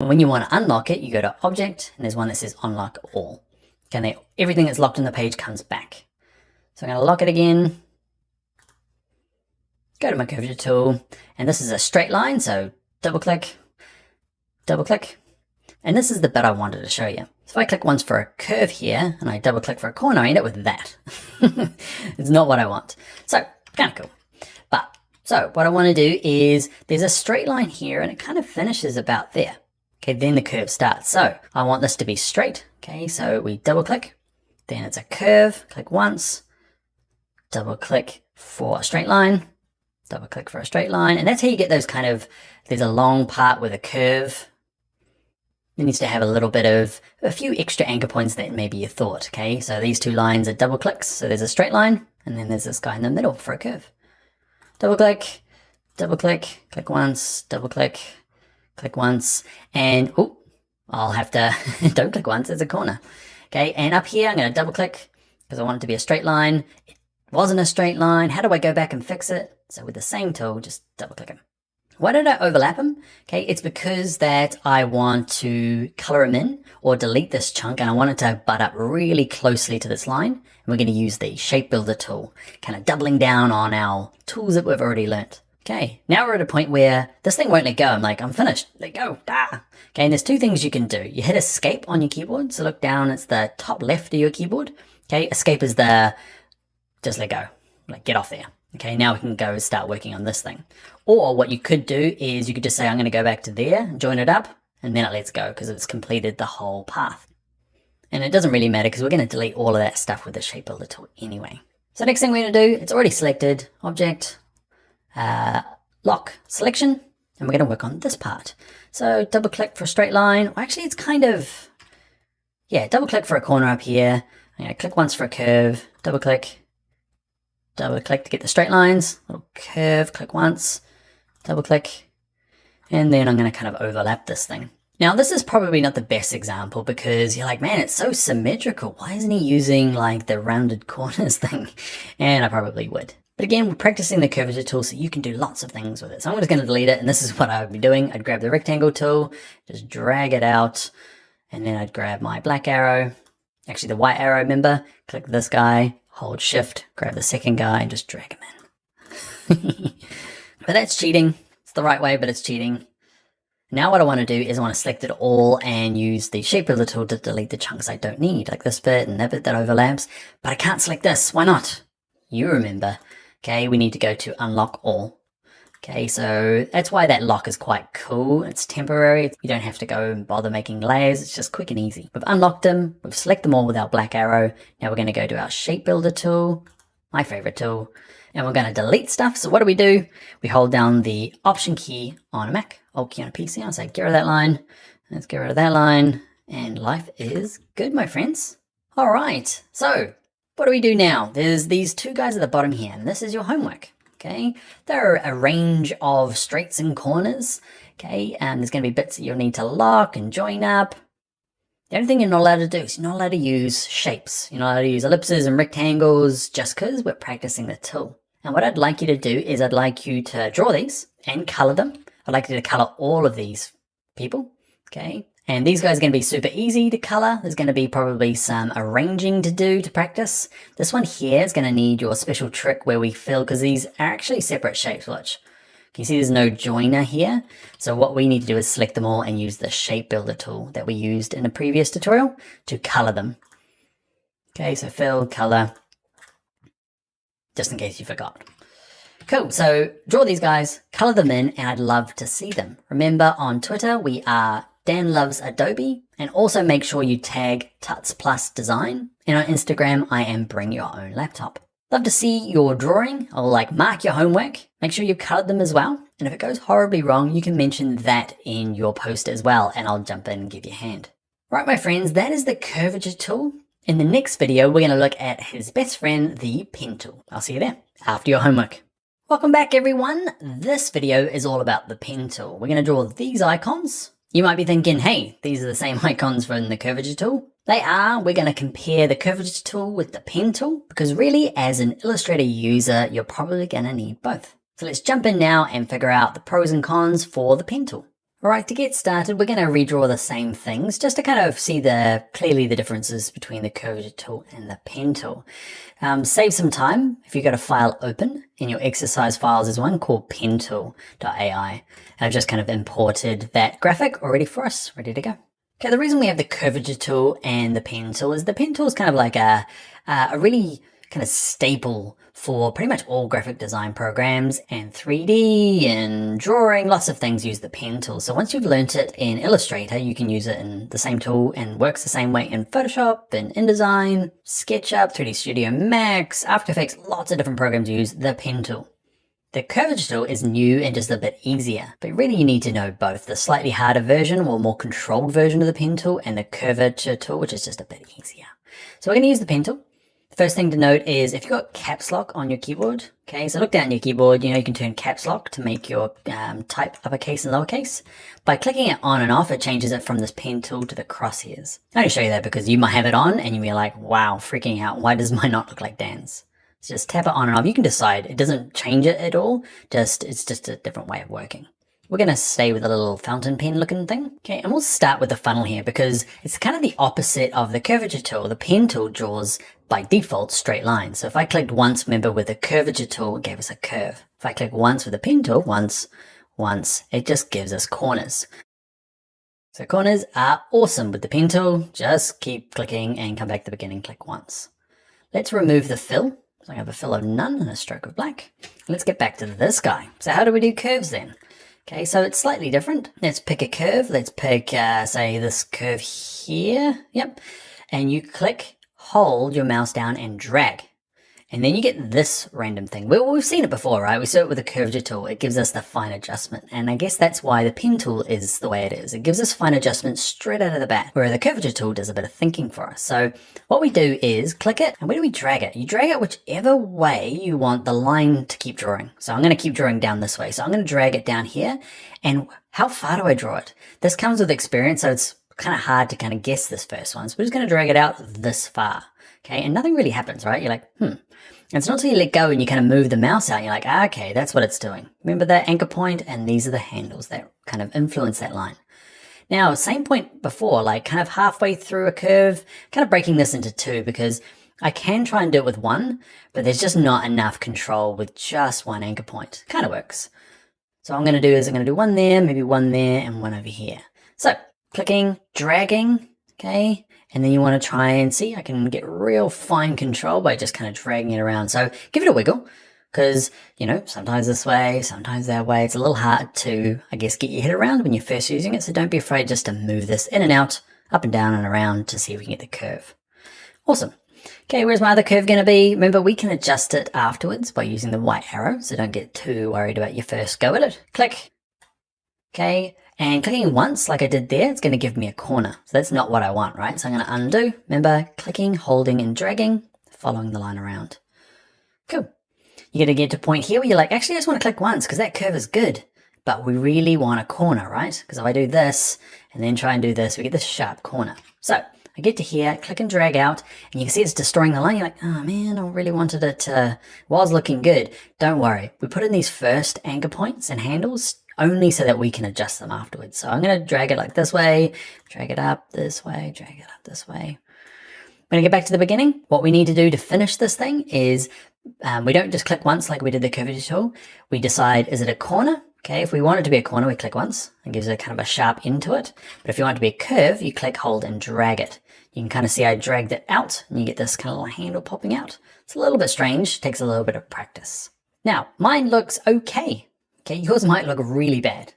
And when you want to unlock it, you go to Object, and there's one that says Unlock All. Okay, and everything that's locked on the page comes back. So I'm going to lock it again. Go to my curvature tool, and this is a straight line, so double click, and this is the bit I wanted to show you. So if I click once for a curve here, and I double click for a corner, I end up with that. It's not what I want. So, kind of cool. So what I want to do is, there's a straight line here, and it kind of finishes about there. Okay, then the curve starts. So I want this to be straight. Okay, so we double click, then it's a curve, click once, double click for a straight line, double click for a straight line, and that's how you get those kind of, there's a long part with a curve. It needs to have a little bit of, a few extra anchor points that maybe you thought. Okay, so these two lines are double clicks, so there's a straight line, and then there's this guy in the middle for a curve. Double click, click once, double click once, and I'll have to, don't click once, there's a corner. Okay, and up here I'm going to double click because I want it to be a straight line. It wasn't a straight line. How do I go back and fix it? So with the same tool, just double click them. Why did I overlap them? Okay, it's because that I want to color them in or delete this chunk, and I want it to butt up really closely to this line. And we're going to use the shape builder tool, kind of doubling down on our tools that we've already learnt. Okay, now we're at a point where this thing won't let go. I'm like, I'm finished, let go, Okay, and there's two things you can do. You hit escape on your keyboard, so look down, it's the top left of your keyboard. Okay, escape is the, just let go, like get off there. Okay, now we can go start working on this thing. Or what you could do is you could just say, I'm going to go back to there, join it up, and then it lets go because it's completed the whole path. And it doesn't really matter because we're going to delete all of that stuff with the shape builder tool anyway. So next thing we're going to do, it's already selected, object, lock selection, and we're going to work on this part. So double click for a straight line. Well, actually, it's kind of, yeah, double click for a corner up here. I'm going to click once for a curve, double click to get the straight lines, little curve, click once, double click, and then I'm going to kind of overlap this thing. Now, this is probably not the best example because you're like, man, it's so symmetrical. Why isn't he using like the rounded corners thing? And I probably would. But again, we're practicing the curvature tool so you can do lots of things with it. So I'm just going to delete it, and this is what I would be doing. I'd grab the rectangle tool, just drag it out, and then I'd grab my black arrow, actually the white arrow, remember, click this guy, hold shift, grab the second guy, and just drag him in. But that's cheating. It's the right way, but it's cheating. Now what I want to do is I want to select it all and use the shape builder tool to delete the chunks I don't need, like this bit and that bit that overlaps. But I can't select this. Why not? You remember. Okay, we need to go to unlock all. Okay, so that's why that lock is quite cool. It's temporary. You don't have to go and bother making layers. It's just quick and easy. We've unlocked them. We've selected them all with our black arrow. Now we're going to go to our shape builder tool, my favorite tool, and we're going to delete stuff. So what do? We hold down the Option key on a Mac, Alt key on a PC. I'll say get rid of that line. Let's get rid of that line. And life is good, my friends. All right, so what do we do now? There's these two guys at the bottom here, and this is your homework. Okay, there are a range of straights and corners. Okay, and there's going to be bits that you'll need to lock and join up. The only thing you're not allowed to do is you're not allowed to use shapes. You're not allowed to use ellipses and rectangles just because we're practicing the tool. And what I'd like you to do is I'd like you to draw these and color them. I'd like you to color all of these people. Okay, and these guys are going to be super easy to color. There's going to be probably some arranging to do to practice. This one here is going to need your special trick where we fill, because these are actually separate shapes. Watch. Can you see there's no joiner here? So what we need to do is select them all and use the shape builder tool that we used in the previous tutorial to color them. Okay, so fill, color, just in case you forgot. Cool, so draw these guys, color them in, and I'd love to see them. Remember, on Twitter, we are Dan Loves Adobe, and also make sure you tag Tuts Plus Design. And on Instagram, I am Bring Your Own Laptop. Love to see your drawing, or like mark your homework. Make sure you've colored them as well. And if it goes horribly wrong, you can mention that in your post as well, and I'll jump in and give you a hand. Right, my friends, that is the curvature tool. In the next video, we're going to look at his best friend, the pen tool. I'll see you there after your homework. Welcome back, everyone. This video is all about the pen tool. We're going to draw these icons. You might be thinking, hey, these are the same icons from the curvature tool. They are. We're going to compare the curvature tool with the pen tool, because really, as an Illustrator user, you're probably going to need both. So let's jump in now and figure out the pros and cons for the pen tool. Alright, to get started, we're going to redraw the same things just to kind of see clearly the differences between the curvature tool and the pen tool. Save some time. If you've got a file open in your exercise files, there's one called pentool.ai. I've just kind of imported that graphic already for us, ready to go. Okay, the reason we have the curvature tool and the pen tool is the pen tool is kind of like a really kind of staple for pretty much all graphic design programs, and 3D and drawing, lots of things use the pen tool. So once you've learnt it in Illustrator, you can use it in the same tool and works the same way in Photoshop and InDesign, SketchUp, 3D Studio Max, After Effects, lots of different programs use the pen tool. The curvature tool is new and just a bit easier, but really you need to know both the slightly harder version or more controlled version of the pen tool and the curvature tool, which is just a bit easier. So we're going to use the pen tool. First thing to note is if you've got caps lock on your keyboard, okay, so look down your keyboard, you can turn caps lock to make your type uppercase and lowercase. By clicking it on and off, it changes it from this pen tool to the crosshairs. I only show you that because you might have it on and you'll be like, wow, freaking out, why does mine not look like Dan's? So just tap it on and off. You can decide, it doesn't change it at all, it's just a different way of working. We're going to stay with a little fountain pen looking thing. Okay, and we'll start with the funnel here because it's kind of the opposite of the curvature tool. The pen tool draws by default straight lines. So if I clicked once, remember with the curvature tool, it gave us a curve. If I click once with the pen tool, once, it just gives us corners. So corners are awesome with the pen tool. Just keep clicking and come back to the beginning, click once. Let's remove the fill. So I have a fill of none and a stroke of black. Let's get back to this guy. So how do we do curves then? Okay, so it's slightly different. Let's pick a curve. Let's pick, say, this curve here. Yep. And you click, hold your mouse down and drag. And then you get this random thing. We've seen it before, right? We saw it with the curvature tool. It gives us the fine adjustment. And I guess that's why the pen tool is the way it is. It gives us fine adjustment straight out of the bat, where the curvature tool does a bit of thinking for us. So what we do is click it, and where do we drag it? You drag it whichever way you want the line to keep drawing. So I'm going to keep drawing down this way. So I'm going to drag it down here. And how far do I draw it? This comes with experience, so it's kind of hard to kind of guess this first one. So we're just going to drag it out this far. Okay, and nothing really happens, right? You're like, And it's not until you let go and you kind of move the mouse out, and you're like, okay, that's what it's doing. Remember that anchor point, and these are the handles that kind of influence that line. Now, same point before, like kind of halfway through a curve, kind of breaking this into two because I can try and do it with one, but there's just not enough control with just one anchor point. Kind of works. So what I'm going to do is I'm going to do one there, maybe one there, and one over here. So clicking, dragging, okay, and then you want to try and see, I can get real fine control by just kind of dragging it around. So give it a wiggle because, sometimes this way, sometimes that way. It's a little hard to, I guess, get your head around when you're first using it. So don't be afraid just to move this in and out, up and down and around to see if we can get the curve. Awesome. Okay, where's my other curve going to be? Remember, we can adjust it afterwards by using the white arrow. So don't get too worried about your first go at it. Click. Okay. And clicking once, like I did there, it's going to give me a corner. So that's not what I want, right? So I'm going to undo. Remember, clicking, holding, and dragging, following the line around. Cool. You're going to get to a point here where you're like, actually, I just want to click once because that curve is good. But we really want a corner, right? Because if I do this and then try and do this, we get this sharp corner. So I get to here, click and drag out, and you can see it's destroying the line. You're like, oh man, I really wanted it to, was looking good. Don't worry. We put in these first anchor points and handles only so that we can adjust them afterwards. So I'm going to drag it like this way, drag it up this way, drag it up this way. When I get back to the beginning, what we need to do to finish this thing is we don't just click once like we did the curvature tool. We decide, is it a corner? Okay, if we want it to be a corner, we click once. It gives it kind of a sharp end to it. But if you want it to be a curve, you click, hold, and drag it. You can kind of see I dragged it out, and you get this kind of little handle popping out. It's a little bit strange, takes a little bit of practice. Now, mine looks okay. Okay, yours might look really bad.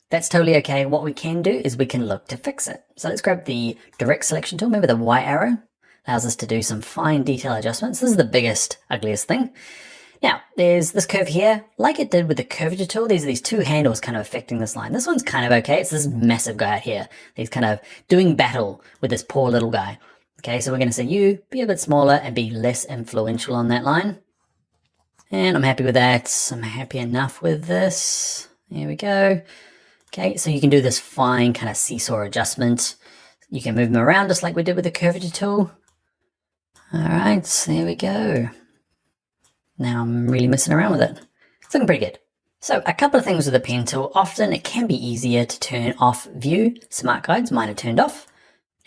That's totally okay. What we can do is we can look to fix it. So let's grab the direct selection tool. Remember the Y arrow allows us to do some fine detail adjustments. This is the biggest, ugliest thing. Now, there's this curve here. Like it did with the curvature tool, these are these two handles kind of affecting this line. This one's kind of okay. It's this massive guy out here. He's kind of doing battle with this poor little guy. Okay, so we're going to say you be a bit smaller and be less influential on that line. And I'm happy with that. I'm happy enough with this. There we go. Okay, so you can do this fine kind of seesaw adjustment. You can move them around just like we did with the curvature tool. All right, there we go. Now I'm really messing around with it. It's looking pretty good. So a couple of things with the pen tool. Often it can be easier to turn off view smart guides. Mine are turned off.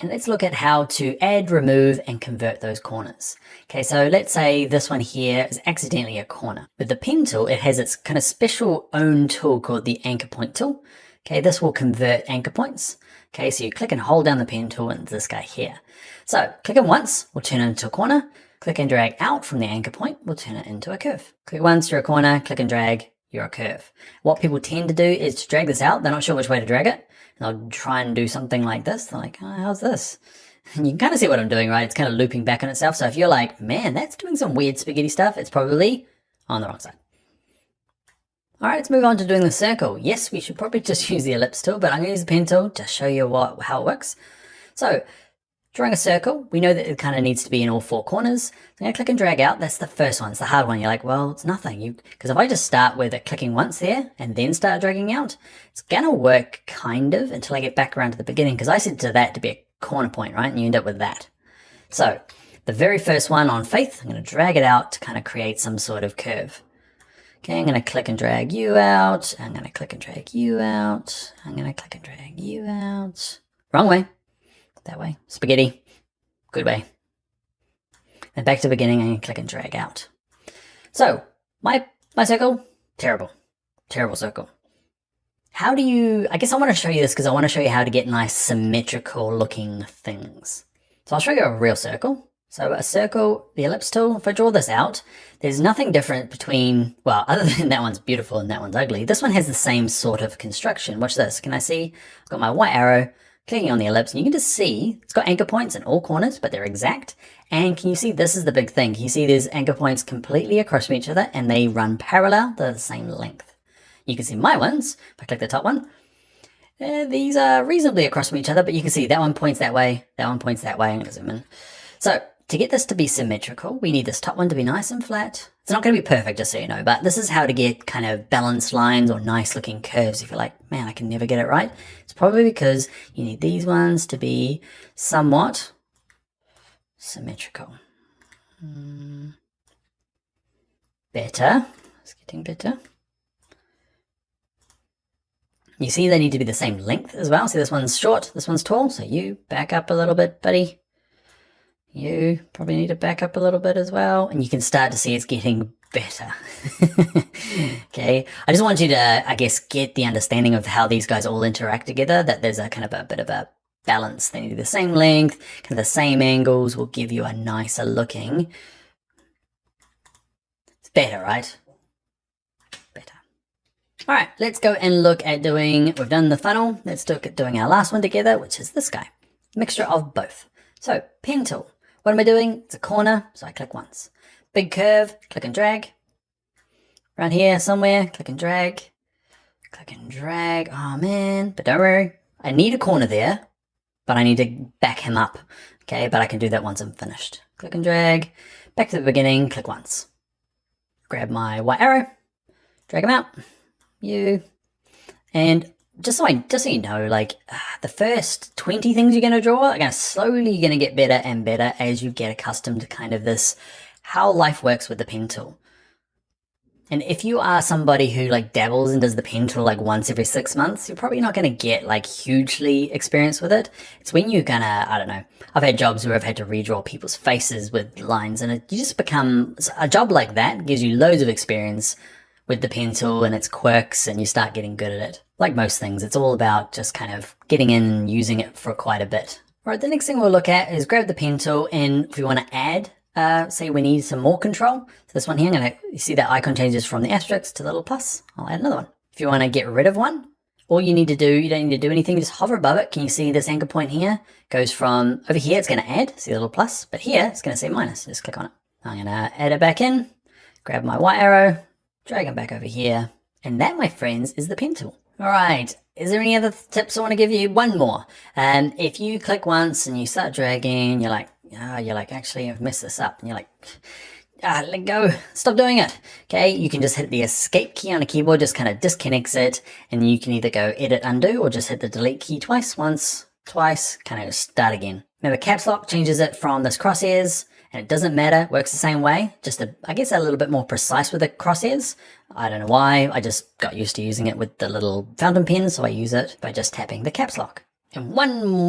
And let's look at how to add, remove, and convert those corners. Okay, so let's say this one here is accidentally a corner. With the pen tool, it has its kind of special own tool called the anchor point tool. Okay, this will convert anchor points. Okay, so you click and hold down the pen tool and this guy here. So click it once, will turn it into a corner. Click and drag out from the anchor point, will turn it into a curve. Click once, you're a corner, click and drag, you're a curve. What people tend to do is to drag this out. They're not sure which way to drag it. And they'll try and do something like this. They're like, oh, how's this? And you can kind of see what I'm doing, right? It's kind of looping back on itself. So if you're like, man, that's doing some weird spaghetti stuff, it's probably on the wrong side. All right, let's move on to doing the circle. Yes, we should probably just use the ellipse tool, but I'm going to use the pen tool to show you how it works. So drawing a circle, we know that it kind of needs to be in all four corners. So I'm going to click and drag out. That's the first one. It's the hard one. You're like, well, it's nothing. Because if I just start with it clicking once there and then start dragging out, it's going to work kind of until I get back around to the beginning, because I set to that to be a corner point, right? And you end up with that. So the very first one on Faith, I'm going to drag it out to kind of create some sort of curve. Okay, I'm going to click and drag you out. I'm going to click and drag you out. I'm going to click and drag you out. Wrong way. That way. Spaghetti. Good way. Then back to the beginning and click and drag out. So my circle, terrible. Terrible circle. How do you, I guess I want to show you this because I want to show you how to get nice symmetrical looking things. So I'll show you a real circle. So a circle, the ellipse tool, if I draw this out, there's nothing different between, well, other than that one's beautiful and that one's ugly. This one has the same sort of construction. Watch this. Can I see? I've got my white arrow. Clicking on the ellipse, and you can just see it's got anchor points in all corners, but they're exact. And can you see, this is the big thing. Can you see there's anchor points completely across from each other and they run parallel, they're the same length. You can see my ones, if I click the top one, these are reasonably across from each other, but you can see that one points that way, that one points that way. I'm going to zoom in. So to get this to be symmetrical, we need this top one to be nice and flat. It's not going to be perfect, just so you know, but this is how to get kind of balanced lines or nice looking curves. If you're like, man, I can never get it right, it's probably because you need these ones to be somewhat symmetrical. Better. It's getting better. You see they need to be the same length as well. See, this one's short, this one's tall, so you back up a little bit, buddy. You probably need to back up a little bit as well, and you can start to see it's getting better. Okay, I just want you to, I guess, get the understanding of how these guys all interact together, that there's a kind of a bit of a balance. They need to be the same length, kind of the same angles will give you a nicer looking. It's better, right? Better. All right, let's go and look at doing, we've done the funnel. Let's look at doing our last one together, which is this guy. Mixture of both. So, pen tool. What am I doing? It's a corner, so I click once. Big curve, click and drag. Around here somewhere, click and drag. Click and drag. Oh man, but don't worry. I need a corner there, but I need to back him up. Okay, but I can do that once I'm finished. Click and drag. Back to the beginning, click once. Grab my white arrow, drag him out. You. And just so you know, like the first 20 things you're going to draw are slowly going to get better and better as you get accustomed to kind of this, how life works with the pen tool. And if you are somebody who like dabbles and does the pen tool like once every 6 months, you're probably not going to get like hugely experienced with it. It's when you're gonna, I don't know, I've had jobs where I've had to redraw people's faces with lines, and you just become, a job like that gives you loads of experience with the pen tool and its quirks, and you start getting good at it. Like most things, it's all about just kind of getting in and using it for quite a bit. All right, the next thing we'll look at is grab the pen tool, and if we want to add, say we need some more control. So this one here, you see that icon changes from the asterisk to the little plus. I'll add another one. If you want to get rid of one, all you need to do, you don't need to do anything, just hover above it. Can you see this anchor point here? Goes from over here, it's going to add, see the little plus, but here it's going to say minus. Just click on it. I'm going to add it back in, grab my white arrow, drag it back over here, and that, my friends, is the pen tool. All right, is there any other tips I want to give you? One more. If you click once and you start dragging, you're like, actually, I've messed this up. And you're like, let go, stop doing it. Okay, you can just hit the escape key on the keyboard, just kind of disconnects it, and you can either go edit, undo, or just hit the delete key twice, once, twice, kind of start again. Remember, caps lock changes it from this crosshairs, and it doesn't matter, works the same way, just I guess a little bit more precise with the crosshairs. I don't know why, I just got used to using it with the little fountain pen, so I use it by just tapping the caps lock. And one more.